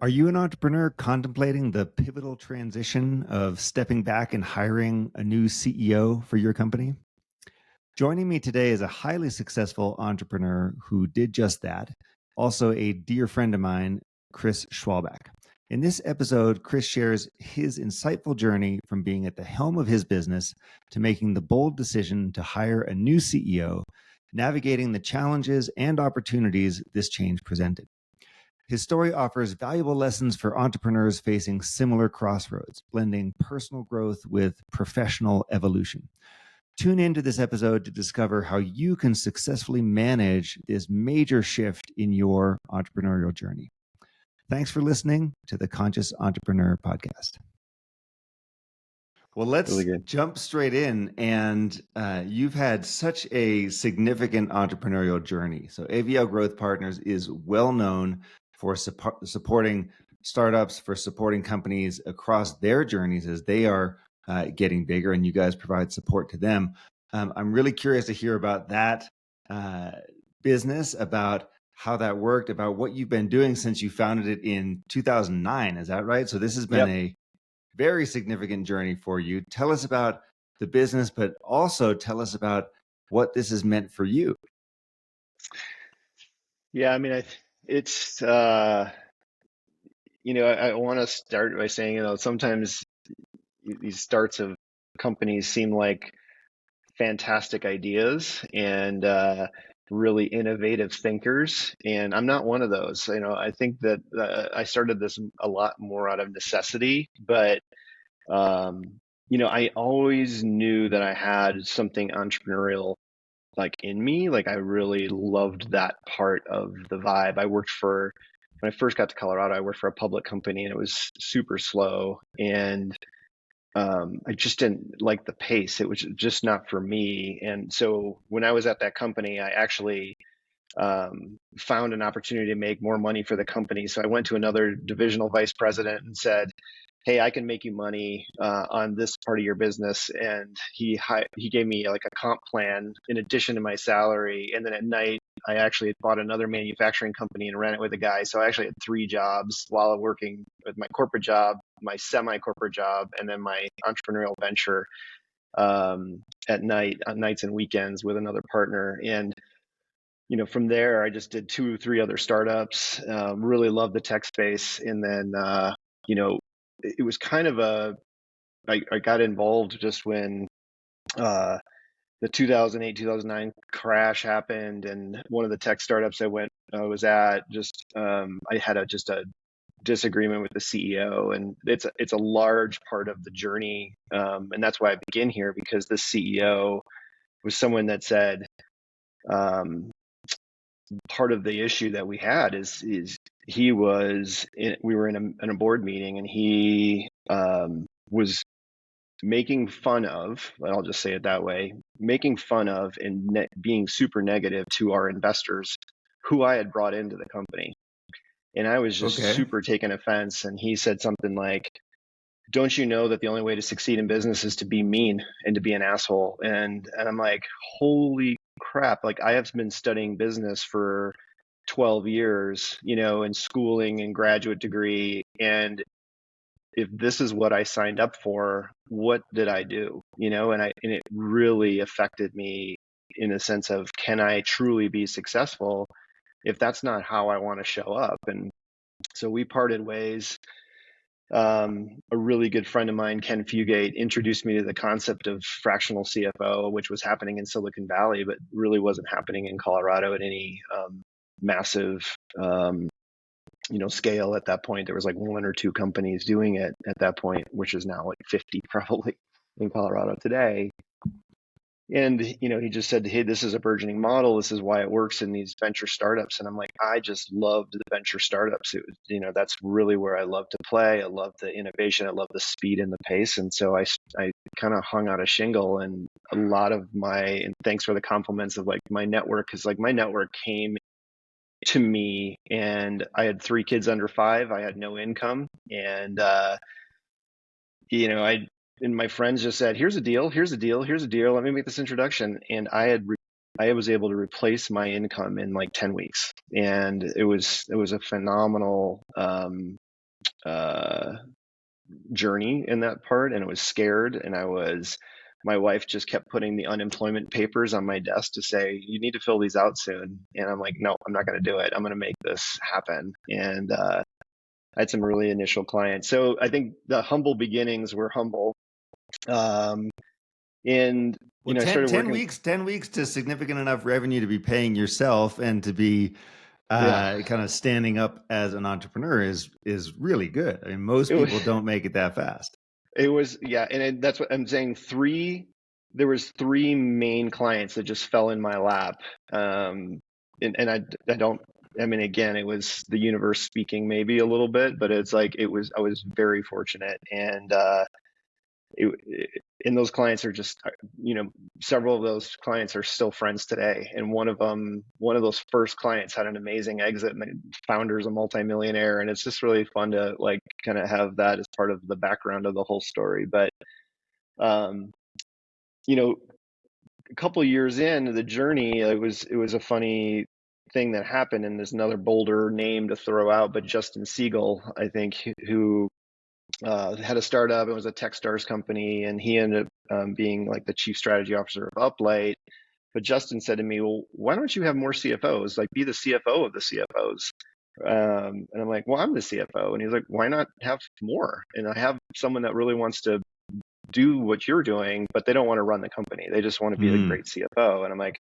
Are you an entrepreneur contemplating the pivotal transition of stepping back and hiring a new CEO for your company? Joining me today is a highly successful entrepreneur who did just that, also a dear friend of mine, Chris Schwalbach. In this episode, Chris shares his insightful journey from being at the helm of his business to making the bold decision to hire a new CEO, navigating the challenges and opportunities this change presented. His story offers valuable lessons for entrepreneurs facing similar crossroads, blending personal growth with professional evolution. Tune into this episode to discover how you can successfully manage this major shift in your entrepreneurial journey. Thanks for listening to the Conscious Entrepreneur Podcast. Well, let's Really good. jump straight in. And you've had such a significant entrepreneurial journey. So AVL Growth Partners is well known for supporting startups, for supporting companies across their journeys as they are getting bigger, and you guys provide support to them. I'm really curious to hear about that business, about how that worked, about what you've been doing since you founded it in 2009. Is that right? So this has been a very significant journey for you. Tell us about the business, but also tell us about what this has meant for you. Yeah, I mean, it's I want to start by saying, sometimes these starts of companies seem like fantastic ideas and really innovative thinkers, and I'm not one of those. I think that I started this a lot more out of necessity, but I always knew that I had something entrepreneurial like in me. Like I really loved that part of the vibe. When I first got to Colorado, I worked for a public company and it was super slow, and I just didn't like the pace. It was just not for me. And so when I was at that company, I actually found an opportunity to make more money for the company. So I went to another divisional vice president and said, "Hey, I can make you money on this part of your business." And he gave me like a comp plan in addition to my salary. And then at night, I actually had bought another manufacturing company and ran it with a guy. So I actually had 3 jobs while working with my corporate job, my semi-corporate job, and then my entrepreneurial venture at nights and weekends with another partner. And from there, I just did 2 or 3 other startups. Really loved the tech space, and then it was kind of I got involved just when the 2008 2009 crash happened, and one of the tech startups I was at, just I had a disagreement with the CEO, and it's a large part of the journey, and that's why I begin here, because the CEO was someone that said, part of the issue that we had is we were in a board meeting, and he was making fun of, I'll just say it that way, making fun of and being super negative to our investors who I had brought into the company. And I was just super taking offense. And he said something like, "Don't you know that the only way to succeed in business is to be mean and to be an asshole?" And I'm like, holy crap. Like, I have been studying business for 12 years, in schooling and graduate degree. And if this is what I signed up for, what did I do? And it really affected me in a sense of, can I truly be successful if that's not how I want to show up? And so we parted ways. A really good friend of mine, Ken Fugate, introduced me to the concept of fractional CFO, which was happening in Silicon Valley, but really wasn't happening in Colorado at any massive scale at that point. There was like 1 or 2 companies doing it at that point, which is now like 50 probably in Colorado today. And, he just said, "Hey, this is a burgeoning model. This is why it works in these venture startups." And I'm like, I just loved the venture startups. It was, that's really where I love to play. I love the innovation. I love the speed and the pace. And so I kind of hung out a shingle, and a lot of and thanks for the compliments of like my network, because like my network came to me, and I had 3 kids under 5. I had no income. And, and my friends just said, "Here's a deal, here's a deal, here's a deal. Let me make this introduction." And I was able to replace my income in like 10 weeks. And it was a phenomenal journey in that part, and I was scared, and my wife just kept putting the unemployment papers on my desk to say, you need to fill these out soon. And I'm like, no, I'm not going to do it. I'm going to make this happen. And I had some really initial clients. So I think the humble beginnings were humble. And, Well, I 10, started 10 working. weeks, 10 weeks to significant enough revenue to be paying yourself and to be Yeah, kind of standing up as an entrepreneur is really good. I mean, most it was, people don't make it that fast. yeah. And that's what I'm saying. There was three main clients that just fell in my lap. And I don't, I mean, again, it was the universe speaking maybe a little bit, but it's like, I was very fortunate. And, and those clients are just, several of those clients are still friends today. And one of those first clients had an amazing exit, and the founder's a multimillionaire. And it's just really fun to like kind of have that as part of the background of the whole story. But, um, a couple of years in the journey, it was a funny thing that happened. And there's another bolder name to throw out, but Justin Siegel, I think, who had a startup. It was a Techstars company, and he ended up being like the chief strategy officer of Uplight. But Justin said to me, "Well, why don't you have more CFOs? Like, be the CFO of the CFOs." And I'm like, "Well, I'm the CFO." And he's like, "Why not have more?" And I have someone that really wants to do what you're doing, but they don't want to run the company. They just want to be the Mm. great CFO. And I'm like,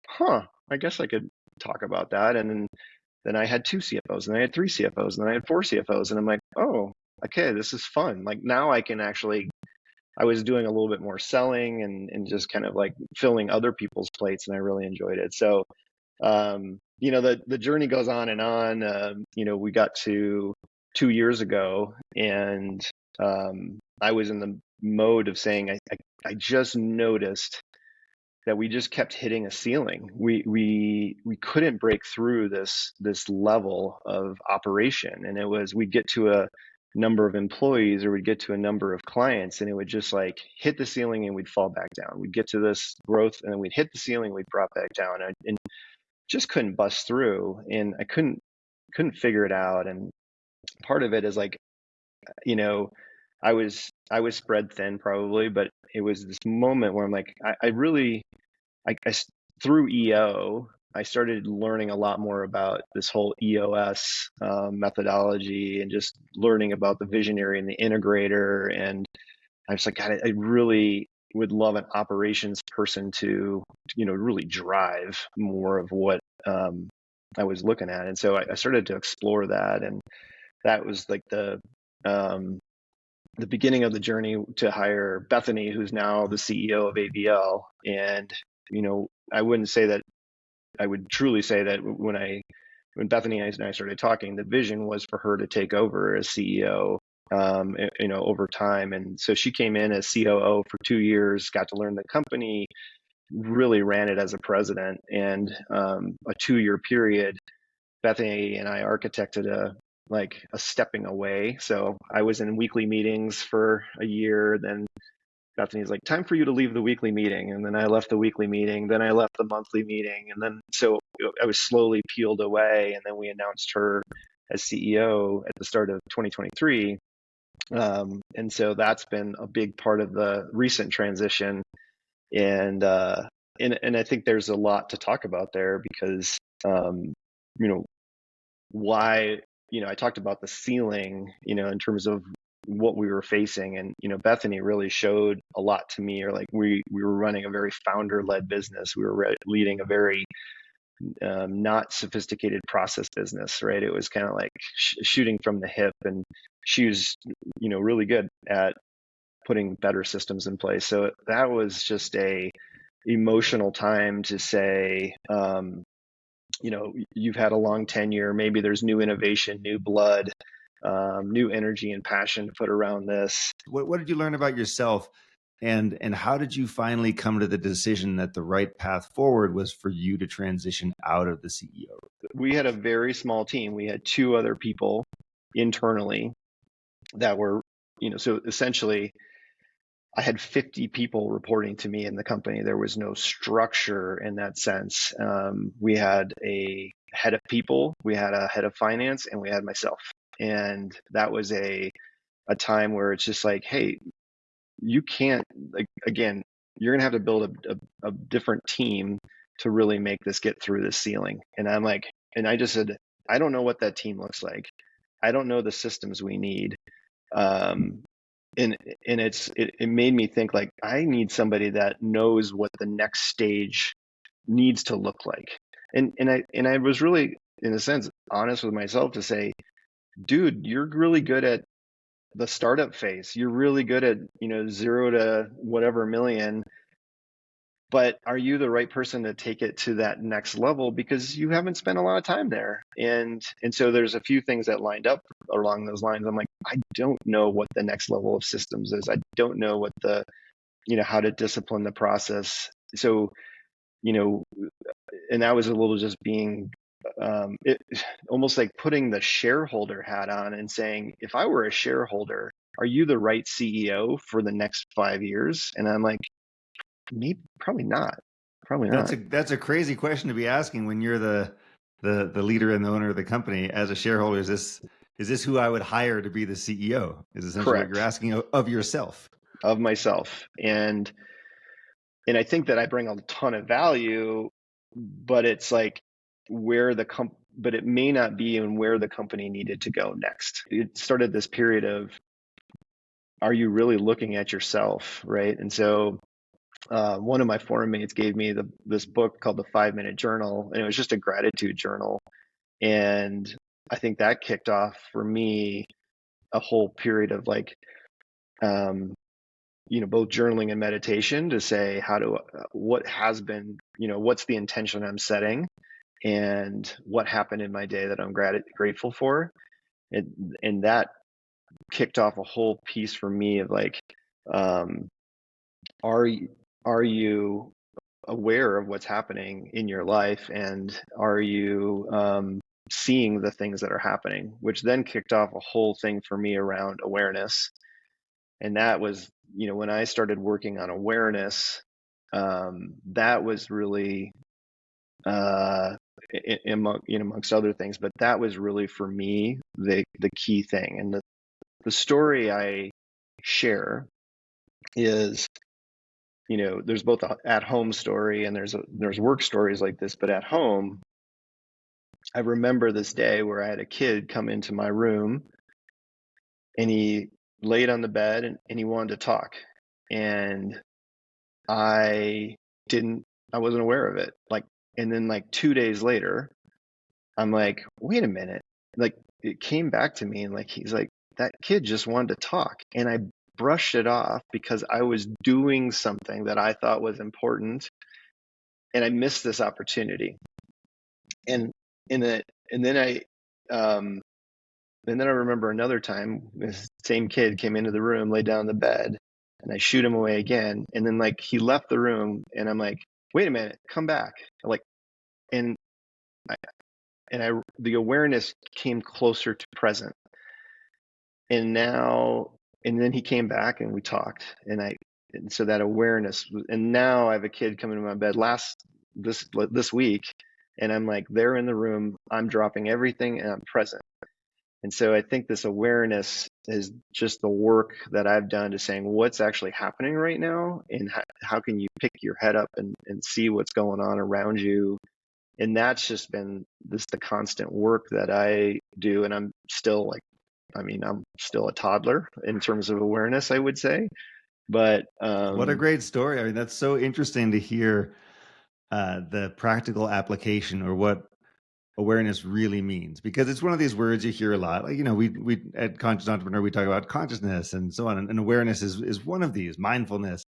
"Huh, I guess I could talk about that." And then I had two CFOs, and I had three CFOs, and then I had four CFOs. And I'm like, "Oh, okay, this is fun." Like now I can actually, I was doing a little bit more selling and just kind of like filling other people's plates, and I really enjoyed it. So, the journey goes on and on. We got to 2 years ago, and I was in the mode of saying, I just noticed that we just kept hitting a ceiling. We couldn't break through this level of operation, and it was, we'd get to a number of employees, or we'd get to a number of clients, and it would just like hit the ceiling and we'd fall back down. We'd get to this growth, and then we'd hit the ceiling, we'd drop back down, and just couldn't bust through. And I couldn't figure it out. And part of it is like, you know, I was spread thin probably, but it was this moment where I'm like, I really through EO, I started learning a lot more about this whole EOS methodology, and just learning about the visionary and the integrator. And I was like, God, I really would love an operations person to, really drive more of what I was looking at. And so I started to explore that, and that was like the beginning of the journey to hire Bethany, who's now the CEO of AVL. And I wouldn't say that, I would truly say that when Bethany and I started talking, the vision was for her to take over as CEO, over time. And so she came in as COO for 2 years, got to learn the company, really ran it as a president. And a 2-year period, Bethany and I architected a stepping away. So I was in weekly meetings for a year. Then Bethany's like, time for you to leave the weekly meeting. And then I left the weekly meeting. Then I left the monthly meeting. And then so I was slowly peeled away. And then we announced her as CEO at the start of 2023. And so that's been a big part of the recent transition. And I think there's a lot to talk about there, because you know why, I talked about the ceiling, in terms of what we were facing. And Bethany really showed a lot to me. Or like, we were running a very founder led business. We were leading a very not sophisticated process business, right? It was kind of like shooting from the hip. And she was really good at putting better systems in place. So that was just a emotional time to say, you've had a long tenure, maybe there's new innovation, new blood, new energy and passion to put around this. What did you learn about yourself, and how did you finally come to the decision that the right path forward was for you to transition out of the CEO? We had a very small team. We had two other people internally that were, so essentially I had 50 people reporting to me in the company. There was no structure in that sense. We had a head of people, we had a head of finance, and we had myself. And that was a time where it's just like, hey, you can't, like, again, you're going to have to build a different team to really make this get through the ceiling. And I'm like, and I just said, I don't know what that team looks like. I don't know the systems we need. Um, and it made me think, like, I need somebody that knows what the next stage needs to look like. And I was really, in a sense, honest with myself to say, dude, you're really good at the startup phase. You're really good at, 0 to whatever million, but are you the right person to take it to that next level? Because you haven't spent a lot of time there. And so there's a few things that lined up along those lines. I'm like, I don't know what the next level of systems is. I don't know what how to discipline the process. So, and that was a little just being, it almost like putting the shareholder hat on and saying, if I were a shareholder, are you the right CEO for the next 5 years? And I'm like, maybe, probably not. That's a crazy question to be asking when you're the leader and the owner of the company. As a shareholder, is this who I would hire to be the CEO? Is essentially Correct. what you're asking of yourself. Of myself. And I think that I bring a ton of value, but it's like but it may not be in where the company needed to go next. It started this period of, are you really looking at yourself, right? And so one of my forum mates gave me this book called The 5-Minute Journal, and it was just a gratitude journal. And I think that kicked off for me a whole period of, like, both journaling and meditation to say, what has been, what's the intention I'm setting, and what happened in my day that I'm grateful for. And that kicked off a whole piece for me of, like, are you aware of what's happening in your life, and are you seeing the things that are happening, which then kicked off a whole thing for me around awareness. And that was, when I started working on awareness, that was really, amongst other things, but that was really, for me, the key thing. And the story I share is, there's both an at-home story and there's work stories like this. But at home, I remember this day where I had a kid come into my room, and he laid on the bed and he wanted to talk. And I wasn't aware of it. Like, and then, like, 2 days later, I'm like, wait a minute. Like, it came back to me, and, like, he's like, that kid just wanted to talk. And I brushed it off because I was doing something that I thought was important, and I missed this opportunity. And then I remember another time, this same kid came into the room, laid down on the bed, and I shoot him away again. And then, like, he left the room, and I'm like, wait a minute, come back. Like, and the awareness came closer to present. And then he came back and we talked, and so that awareness, and now I have a kid coming to my bed this week, and I'm like, they're in the room, I'm dropping everything, and I'm present. And so I think this awareness is just the work that I've done to saying what's actually happening right now, and how can you pick your head up and see what's going on around you. And that's just been the constant work that I do. And I'm still I'm still a toddler in terms of awareness, I would say. But what a great story. I mean, that's so interesting to hear the practical application, or what awareness really means, because it's one of these words you hear a lot. Like, we at Conscious Entrepreneur, we talk about consciousness and so on, and awareness is one of these, mindfulness.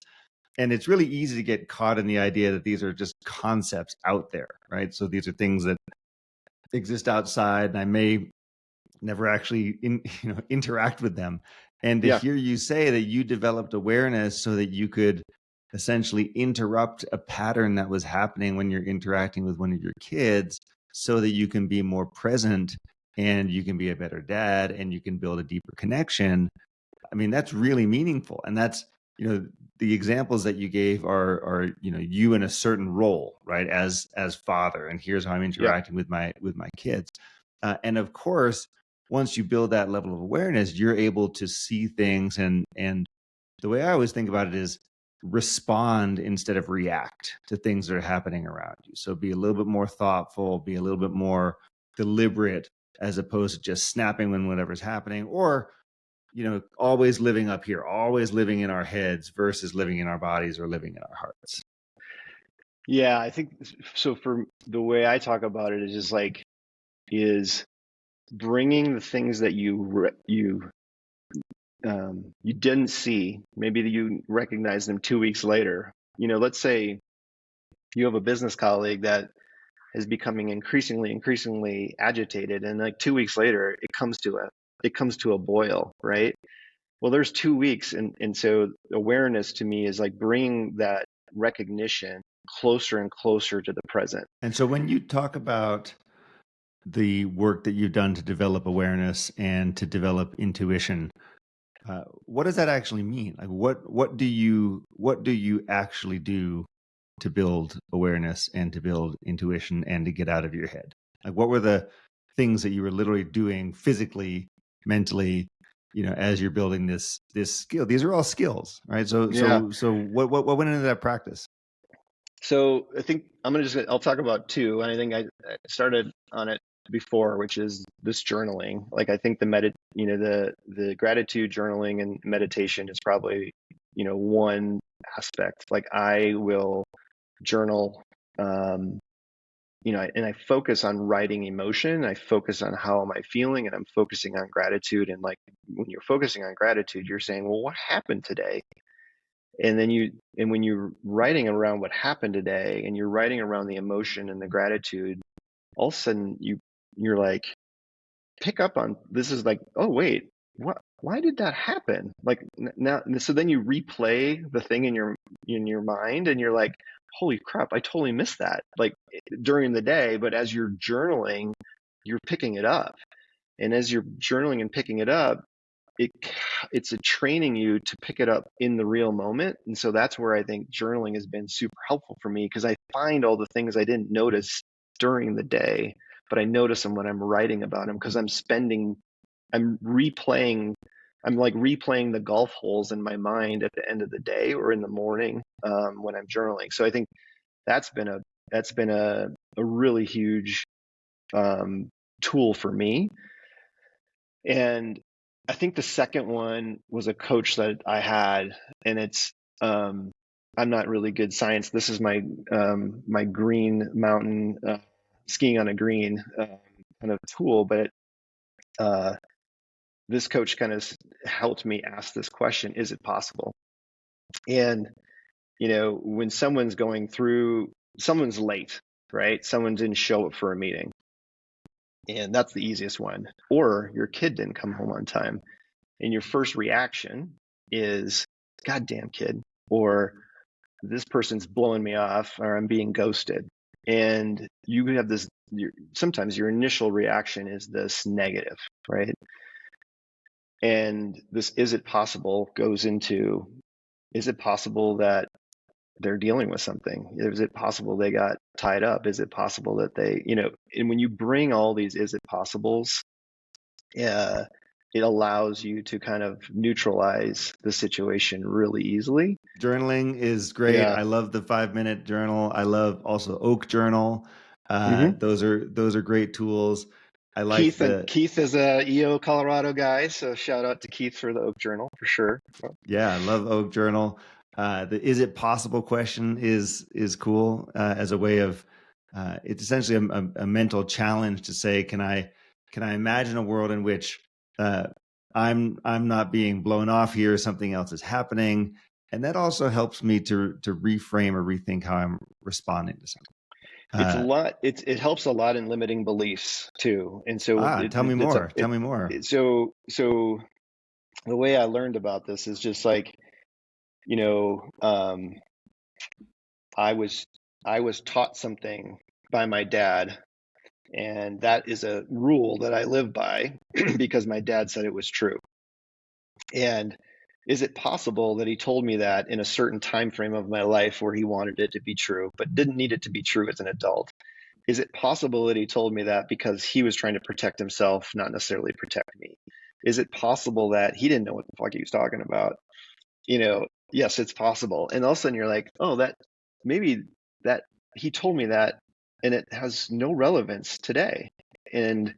And it's really easy to get caught in the idea that these are just concepts out there, right? So these are things that exist outside, and I may never actually interact with them. And to hear you say that you developed awareness so that you could essentially interrupt a pattern that was happening when you're interacting with one of your kids, so that you can be more present, and you can be a better dad, and you can build a deeper connection. I mean, that's really meaningful. And that's, the examples that you gave are you in a certain role, right? As father, and here's how I'm interacting with my kids. And of course, once you build that level of awareness, you're able to see things. And the way I always think about it is respond instead of react to things that are happening around you. So be a little bit more thoughtful, be a little bit more deliberate, as opposed to just snapping when whatever's happening, or always living up here, always living in our heads versus living in our bodies or living in our hearts. Yeah, I think so. For the way I talk about it is bringing the things that you didn't see, maybe you recognize them 2 weeks later. Let's say you have a business colleague that is becoming increasingly agitated, and like 2 weeks later, it comes to a boil, right? Well, there's 2 weeks, and so awareness to me is like bringing that recognition closer and closer to the present. And so when you talk about the work that you've done to develop awareness and to develop intuition, what does that actually mean? Like, what do you actually do to build awareness and to build intuition and to get out of your head? Like, what were the things that you were literally doing physically, mentally, as you're building this skill? These are all skills, right? So what went into that practice? So I think I'll talk about two, and I think I started on it before, which is this journaling. Like, I think the gratitude journaling and meditation is probably, one aspect. Like, I will journal, and I focus on writing emotion. I focus on how am I feeling, and I'm focusing on gratitude. And like, when you're focusing on gratitude, you're saying, well, what happened today? And when you're writing around what happened today, and you're writing around the emotion and the gratitude, all of a sudden you're like, pick up on this is like, oh wait, why did that happen? Like, now, so then you replay the thing in your mind, and you're like, holy crap, I totally missed that, like, during the day. But as you're journaling, you're picking it up. And as you're journaling and picking it up, it's a training you to pick it up in the real moment. And so that's where I think journaling has been super helpful for me, because I find all the things I didn't notice during the day, but I notice them when I'm writing about them, because I'm like replaying the golf holes in my mind at the end of the day or in the morning, when I'm journaling. So I think that's been a really huge tool for me. And I think the second one was a coach that I had, and it's I'm not really good science. This is my my green mountain, skiing on a green, kind of tool, but this coach kind of helped me ask this question: is it possible? And when someone's late, right? Someone didn't show up for a meeting, and that's the easiest one. Or your kid didn't come home on time, and your first reaction is, goddamn kid, or this person's blowing me off, or I'm being ghosted. And you have this, sometimes your initial reaction is this negative, right? And this is it possible goes into, is it possible that they're dealing with something? Is it possible they got tied up? Is it possible that they, and when you bring all these is it possibles, it allows you to kind of neutralize the situation really easily. Journaling is great. Yeah. I love the 5-minute journal. I love also Oak Journal. Those are great tools. I like Keith is a EO Colorado guy, so shout out to Keith for the Oak Journal for sure. Yeah, I love Oak Journal. The is it possible question is cool, as a way of, it's essentially a mental challenge to say, can I imagine a world in which I'm not being blown off here, something else is happening, and that also helps me to reframe or rethink how I'm responding to something. It's a lot. It helps a lot in limiting beliefs too. And so tell me more. Tell me more. So the way I learned about this is just like, I was taught something by my dad, and that is a rule that I live by because my dad said it was true. And is it possible that he told me that in a certain time frame of my life where he wanted it to be true, but didn't need it to be true as an adult? is it possible that he told me that because he was trying to protect himself, not necessarily protect me? Is it possible that he didn't know what the fuck he was talking about? Yes, it's possible. And all of a sudden you're like, oh, that maybe that he told me that and it has no relevance today. And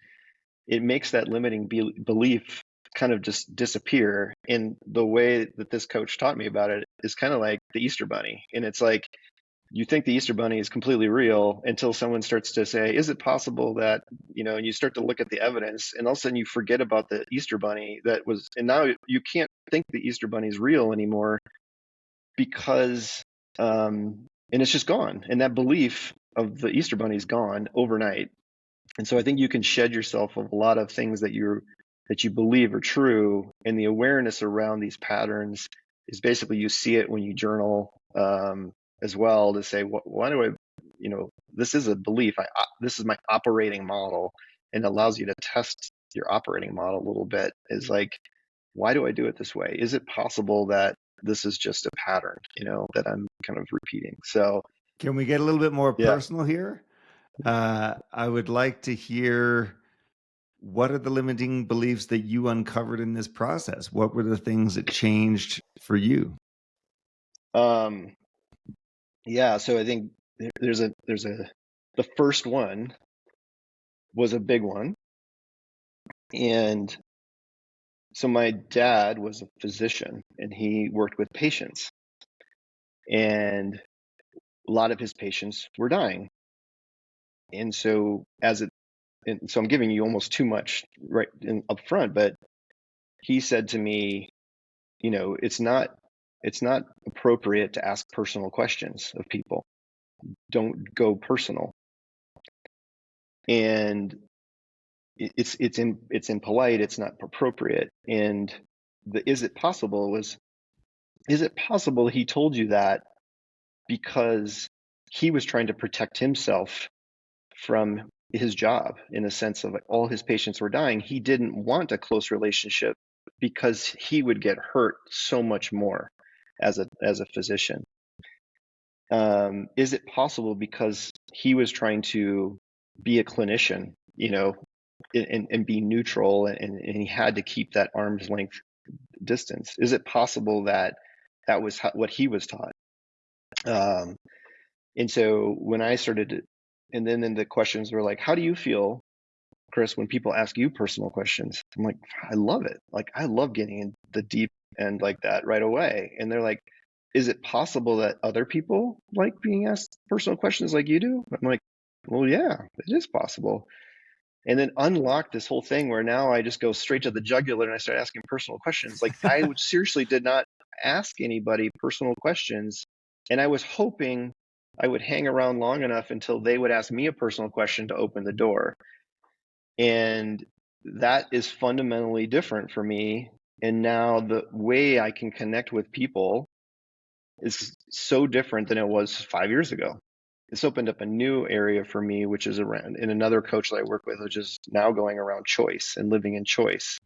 it makes that limiting belief kind of just disappear. And the way that this coach taught me about it is kind of like the Easter Bunny. And it's like, you think the Easter Bunny is completely real until someone starts to say, is it possible that, and you start to look at the evidence and all of a sudden you forget about the Easter Bunny and now you can't think the Easter Bunny is real anymore because, and it's just gone. And that belief of the Easter Bunny is gone overnight. And so I think you can shed yourself of a lot of things that you believe are true. And the awareness around these patterns is basically you see it when you journal, as well, to say, why do I, this is a belief. This is my operating model, and it allows you to test your operating model a little bit. Is like, why do I do it this way? Is it possible that this is just a pattern, that I'm kind of repeating? So can we get a little bit more yeah. personal here? I would like to hear, what are the limiting beliefs that you uncovered in this process? What were the things that changed for you? Yeah, so I think the first one was a big one. And so my dad was a physician and he worked with patients, and a lot of his patients were dying. And so so I'm giving you almost too much right up front, but he said to me, it's not appropriate to ask personal questions of people. Don't go personal. And it's impolite, it's not appropriate. And is it possible he told you that because he was trying to protect himself from his job, in a sense of, like, all his patients were dying. He didn't want a close relationship because he would get hurt so much more as a physician. Is it possible because he was trying to be a clinician, and be neutral, and he had to keep that arm's length distance? Is it possible that was what he was taught? And so when I started to, and then the questions were like, how do you feel, Chris, when people ask you personal questions? I'm like, I love it. Like, I love getting in the deep end like that right away. And they're like, is it possible that other people like being asked personal questions like you do? I'm like, well, yeah, it is possible. And then unlock this whole thing where now I just go straight to the jugular and I start asking personal questions. Like, I seriously did not ask anybody personal questions. And I was hoping I would hang around long enough until they would ask me a personal question to open the door. And that is fundamentally different for me. And now the way I can connect with people is so different than it was 5 years ago. It's opened up a new area for me, which is around, in another coach that I work with, which is now going around choice and living in choice,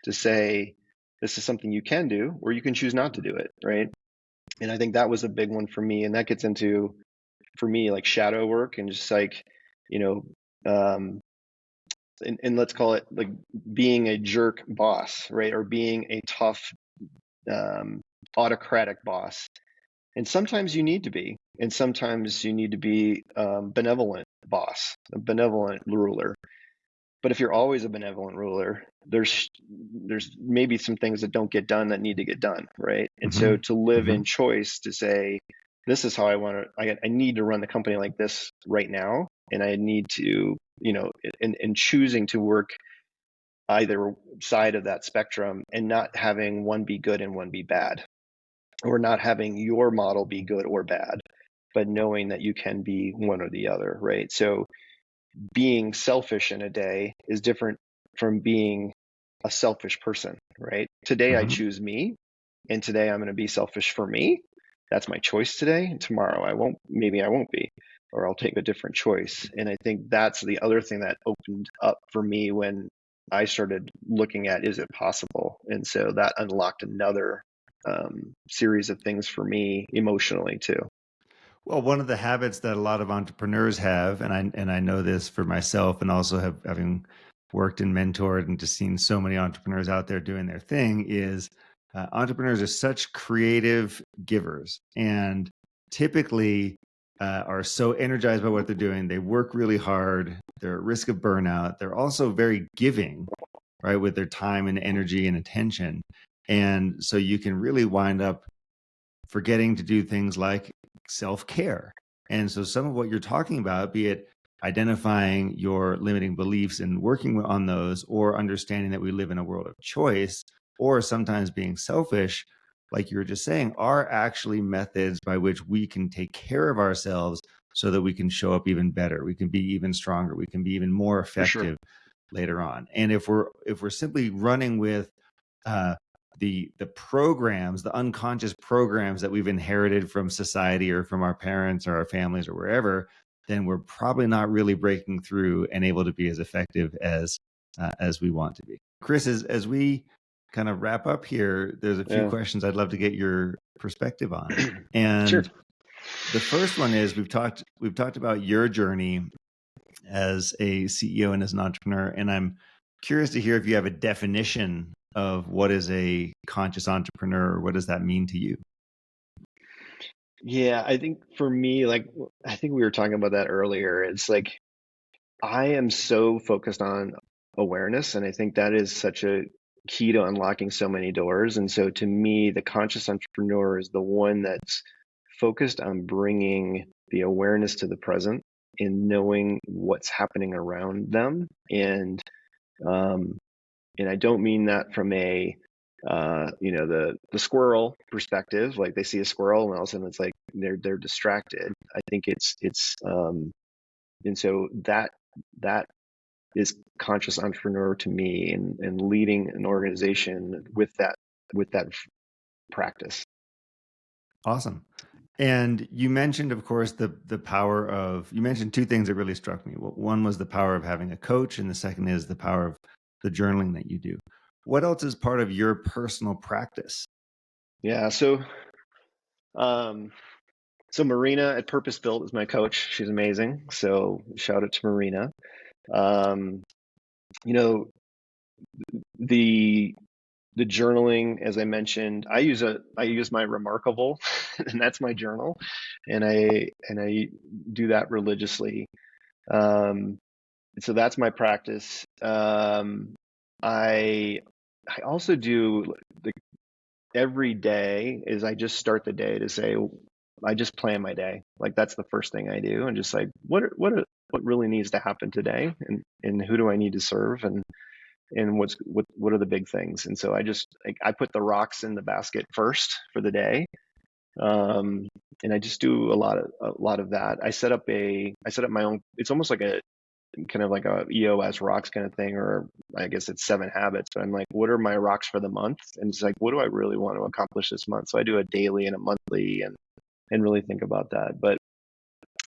to say, this is something you can do, or you can choose not to do it, right? And I think that was a big one for me. And that gets into, for me, like shadow work, and just like, and let's call it like being a jerk boss, right? Or being a tough, autocratic boss. And sometimes you need to be, and sometimes you need to be benevolent boss, a benevolent ruler. But if you're always a benevolent ruler, there's maybe some things that don't get done that need to get done, right? And so to live in choice, to say, this is how I want to, I need to run the company like this right now, and I need to, in choosing to work either side of that spectrum, and not having one be good and one be bad, or not having your model be good or bad, but knowing that you can be one or the other, right? So being selfish in a day is different from being a selfish person, right? Today I choose me, and today I'm going to be selfish for me. That's my choice today. And tomorrow maybe I won't be, or I'll take a different choice. And I think that's the other thing that opened up for me when I started looking at, is it possible? And so that unlocked another series of things for me emotionally too. Well, one of the habits that a lot of entrepreneurs have, and I know this for myself, and also having worked and mentored and just seen so many entrepreneurs out there doing their thing, is entrepreneurs are such creative givers, and typically are so energized by what they're doing. They work really hard. They're at risk of burnout. They're also very giving, right, with their time and energy and attention, and so you can really wind up forgetting to do things like self-care. And so some of what you're talking about, be it identifying your limiting beliefs and working on those, or understanding that we live in a world of choice, or sometimes being selfish, like you were just saying, are actually methods by which we can take care of ourselves so that we can show up even better, we can be even stronger, we can be even more For sure. effective later on. And if we're simply running with the programs, the unconscious programs that we've inherited from society or from our parents or our families or wherever, then we're probably not really breaking through and able to be as effective as we want to be. Chris, as we kind of wrap up here, there's a few questions I'd love to get your perspective on. And Sure. the first one is we've talked about your journey as a CEO and as an entrepreneur, and I'm curious to hear if you have a definition of what is a conscious entrepreneur. What does that mean to you? Yeah, I think for me, like, I think we were talking about that earlier. It's like I am so focused on awareness, and I think that is such a key to unlocking so many doors. And so to me, the conscious entrepreneur is the one that's focused on bringing the awareness to the present and knowing what's happening around them. Um, and I don't mean that from a the squirrel perspective, like they see a squirrel and all of a sudden it's like they're distracted. I think and so that is conscious entrepreneur to me, and leading an organization with that practice. Awesome. And you mentioned, of course, the power of, you mentioned two things that really struck me. One was the power of having a coach, and the second is the power of the journaling that you do. What else is part of your personal practice? Yeah, um, so Marina at Purpose Built is my coach. She's amazing. So shout out to Marina. Um, you know, the the journaling, as I mentioned, I use my Remarkable, and that's my journal, and I do that religiously. Um, so that's my practice. I I also do the every day is I just start the day to say I just plan my day. Like that's the first thing I do, and just like what really needs to happen today, and who do I need to serve, and what are the big things. And so I just I put the rocks in the basket first for the day, um, and I just do a lot of that. I set up my own. It's almost like a kind of like a EOS rocks kind of thing, or I guess it's 7 habits. But I'm like, what are my rocks for the month? And it's like, what do I really want to accomplish this month? So I do a daily and a monthly, and really think about that. But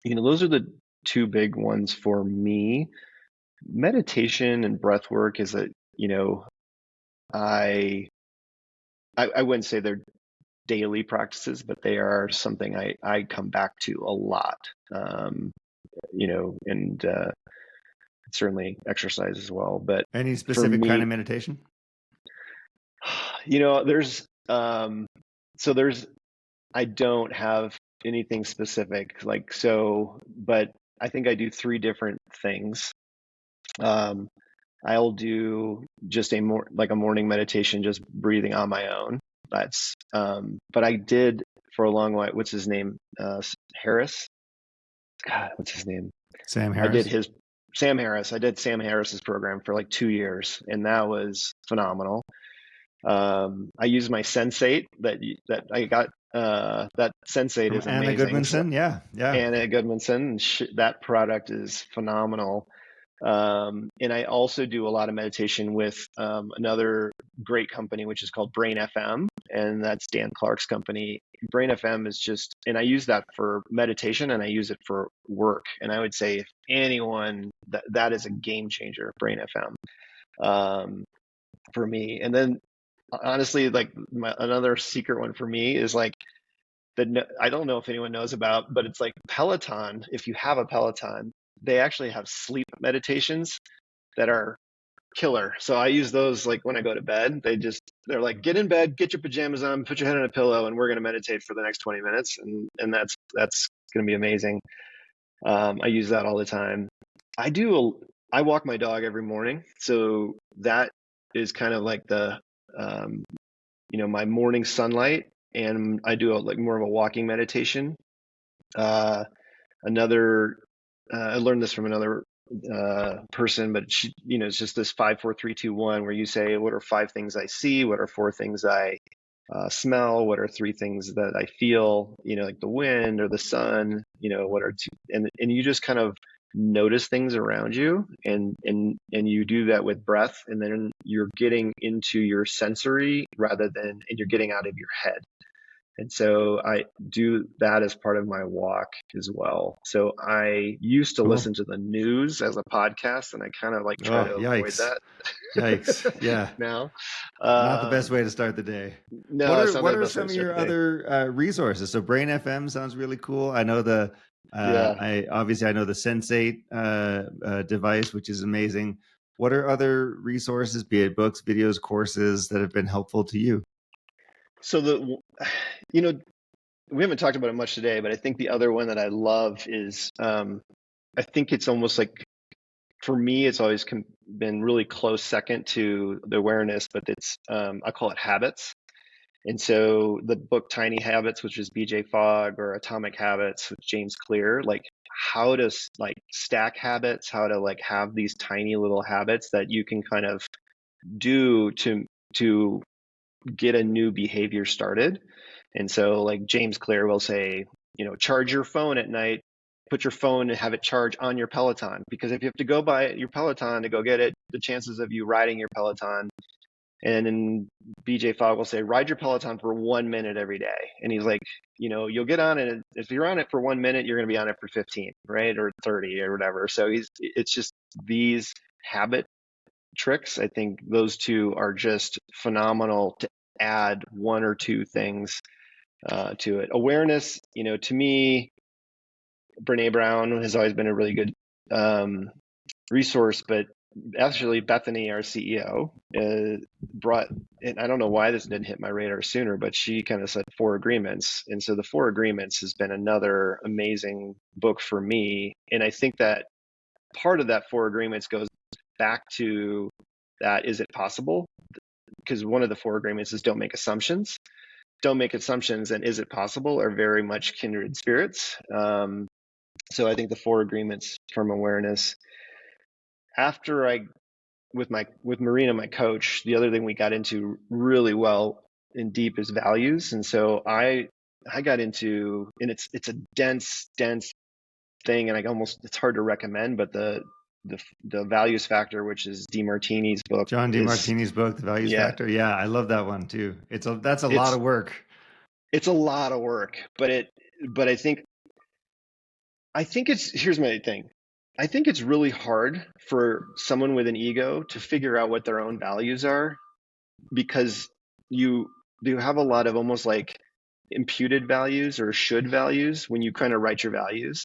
those are the two big ones for me. Meditation and breath work is a I I wouldn't say they're daily practices, but they are something I come back to a lot. Um, and certainly exercise as well. But Any for specific kind me, of meditation? there's so there's I don't have anything specific like so, but I think I do three different things. Um, I'll do just a morning meditation, just breathing on my own. But I did for a long while. What's his name? Harris. God, what's his name? Sam I did Harris? his Sam Harris. I did Sam Harris's program for like 2 years, and that was phenomenal. I use my Sensate that I got. That Sensate From is Anna amazing. So, Goodmanson? Yeah, yeah. Anna Goodmanson, that product is phenomenal. And I also do a lot of meditation with another great company, which is called Brain FM, and that's Dan Clark's company. Brain FM is just, and I use that for meditation and I use it for work. And I would say if anyone, that is a game changer, Brain FM, for me. And then honestly, like another secret one for me is like that I don't know if anyone knows about, but it's like Peloton. If you have a Peloton, they actually have sleep meditations that are killer. So I use those like when I go to bed. They're like, get in bed, get your pajamas on, put your head on a pillow, and we're going to meditate for the next 20 minutes. And that's going to be amazing. I use that all the time. I walk my dog every morning. So that is kind of like the, my morning sunlight. And I do like more of a walking meditation. Uh, I learned this from another person, but it's just this 5, 4, 3, 2, 1, where you say, what are 5 things I see? What are 4 things I smell? What are 3 things that I feel? Like the wind or the sun. What are 2? And you just kind of notice things around you, and you do that with breath, and then you're getting into your sensory and you're getting out of your head. And so I do that as part of my walk as well. So I used to Cool. listen to the news as a podcast, and I kind of like try Oh, to avoid yikes. that Yikes. Yeah. now. Not the best way to start the day. No, it's not What the are best way some to of start your the day. other resources? So Brain FM sounds really cool. I know Yeah. I know the Sensate device, which is amazing. What are other resources, be it books, videos, courses, that have been helpful to you? So we haven't talked about it much today, but I think the other one that I love is, I think it's almost like, for me, it's always been really close second to the awareness, but it's, I call it habits. And so the book Tiny Habits, which is BJ Fogg, or Atomic Habits with James Clear, like how to like stack habits, how to like have these tiny little habits that you can kind of do to get a new behavior started. And so like James Clear will say, charge your phone at night, put your phone and have it charge on your Peloton, because if you have to go buy your Peloton to go get it, the chances of you riding your Peloton. And then BJ Fogg will say, ride your Peloton for 1 minute every day. And he's like, you'll get on it. If you're on it for 1 minute, you're going to be on it for 15, right? Or 30 or whatever. So it's just these habit tricks. I think those two are just phenomenal to add 1 or 2 things to it. Awareness, to me, Brene Brown has always been a really good resource, but actually Bethany, our CEO, brought, and I don't know why this didn't hit my radar sooner, but she kind of said 4 Agreements. And so the 4 Agreements has been another amazing book for me. And I think that part of that 4 Agreements goes back to that, is it possible? Because one of the 4 Agreements is don't make assumptions. Don't make assumptions and is it possible are very much kindred spirits. So I think the 4 Agreements from awareness. After with Marina, my coach, the other thing we got into really well and deep is values. And so I got into, and it's a dense thing, and it's hard to recommend, but the values factor, which is DeMartini's book, John DeMartini's book, The Values yeah, Factor. Yeah, I love that one too. That's a lot of work. It's a lot of work, but I think here's my thing. I think it's really hard for someone with an ego to figure out what their own values are, because you have a lot of almost like imputed values or should values when you kind of write your values.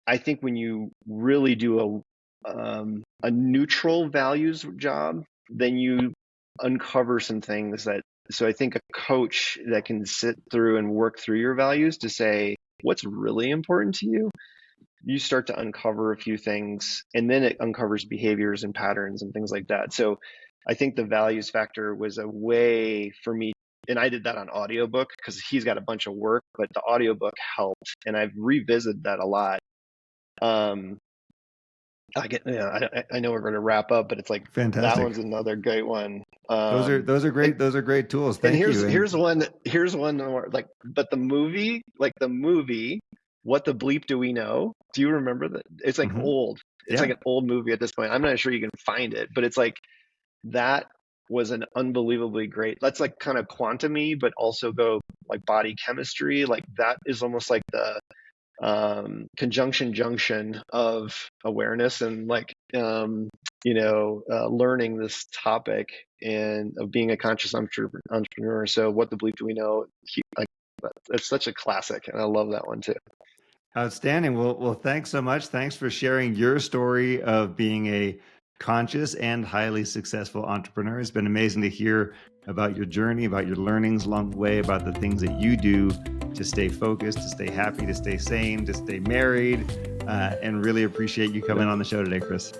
I think when you really do a neutral values job, then you uncover some things so I think a coach that can sit through and work through your values to say what's really important to you, you start to uncover a few things, and then it uncovers behaviors and patterns and things like that. So I think the values factor was a way for me, and I did that on audiobook because he's got a bunch of work, but the audiobook helped, and I've revisited that a lot. I know we're going to wrap up, but it's like Fantastic. that one's another great one. Those are great. Those are great tools. Thank you. Here's one more, like, but the movie, What the Bleep Do We Know? Do you remember that? It's like old. It's like an old movie at this point. I'm not sure you can find it, but it's like that was an unbelievably great. That's like kind of quantum-y, but also go like body chemistry. Like that is almost like the conjunction junction of awareness and like learning this topic and of being a conscious entrepreneur. So What the Bleep Do We Know? But it's such a classic, and I love that one too. Outstanding. Well, thanks so much. Thanks for sharing your story of being a conscious and highly successful entrepreneur. It's been amazing to hear about your journey, about your learnings along the way, about the things that you do to stay focused, to stay happy, to stay sane, to stay married, and really appreciate you coming on the show today, Chris.